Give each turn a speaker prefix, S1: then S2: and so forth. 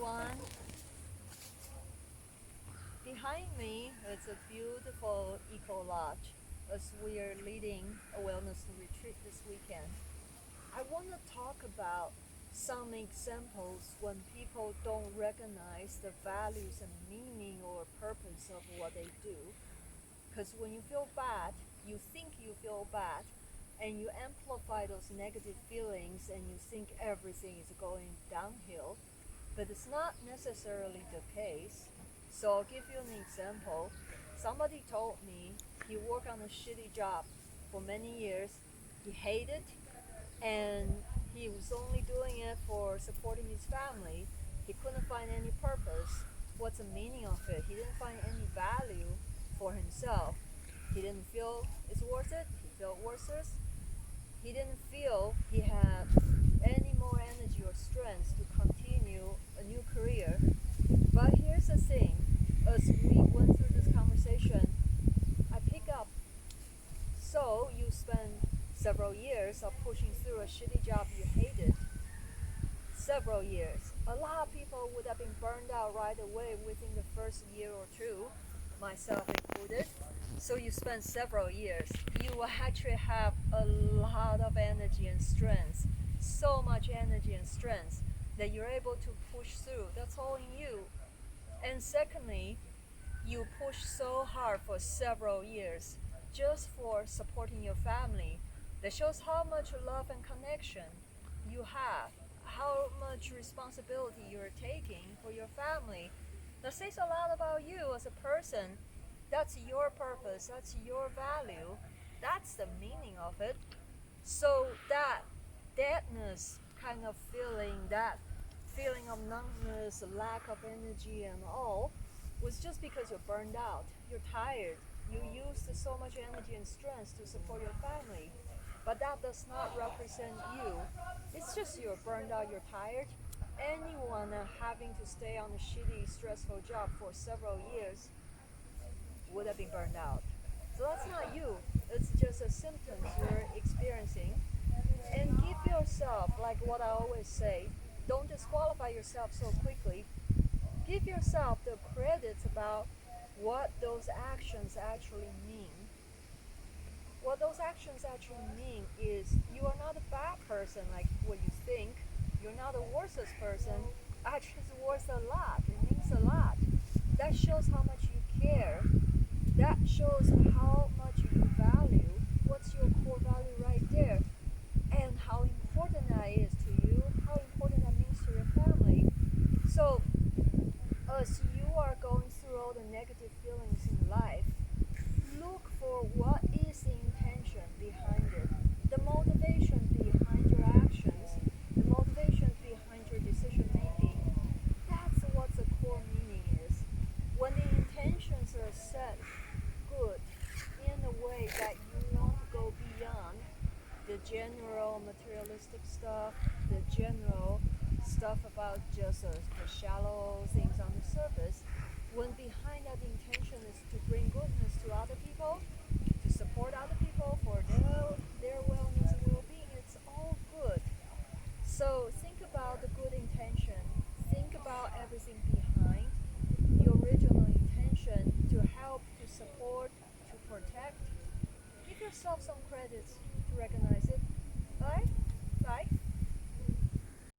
S1: everyone. Behind me is a beautiful eco lodge as we are leading a wellness retreat this weekend. I want to talk about some examples when people don't recognize the values and meaning or purpose of what they do. Because when you feel bad, you think you feel bad, and you amplify those negative feelings and you think everything is going downhill, but it's not necessarily the case. So I'll give you an example. Somebody told me he worked on a shitty job for many years. He hated, and he was only doing it for supporting his family. He couldn't find any purpose. What's the meaning of it? He didn't find any value for himself. He didn't feel it's worth it. He felt worthless. He didn't feel he had any more energy or strength to continue a new career. But here's the thing, as we went through this conversation, I pick up. So you spend several years of pushing through a shitty job you hated. Several years. A lot of people would have been burned out right away within the first year or two, myself included. So you spend several years. You will actually have a lot of energy and strength, so much energy and strength that you're able to push through. That's all in you. And secondly, you push so hard for several years just for supporting your family. That shows how much love and connection you have, how much responsibility you're taking for your family. That says a lot about you as a person. That's your purpose, that's your value, that's the meaning of it. So that deadness kind of feeling, that feeling of numbness, lack of energy and all, was just because you're burned out, you're tired, you used so much energy and strength to support your family. But that does not represent you. It's just you're burned out, you're tired. Anyone having to stay on a shitty, stressful job for several years would have been burned out. So that's not you. It's just a symptoms you're experiencing. And give yourself, like what I always say, don't disqualify yourself so quickly. Give yourself the credit about what those actions actually mean. What those actions actually mean is you are not a bad person like what you think. You're not a worthless person. Actually, it's worth a lot. It means a lot. That shows how much you care. That shows how much you value. What's your core value right there? And how important that is to you. How important that means to your family. So, as you are going through all the negative feelings in life, look for what is the intention behind it, the motivation behind your actions, the motivation behind your decision making. That's what the core meaning is. When the intentions are set good in a way that you want to go beyond the general materialistic stuff, the general stuff about just the shallow things on the surface, when behind that intention is to bring goodness to other people, to support other people for their wellness and well-being, it's all good. So think about the good intention. Think about everything behind the original intention to help, to support, to protect. Give yourself some credits to recognize it. Alright? Bye.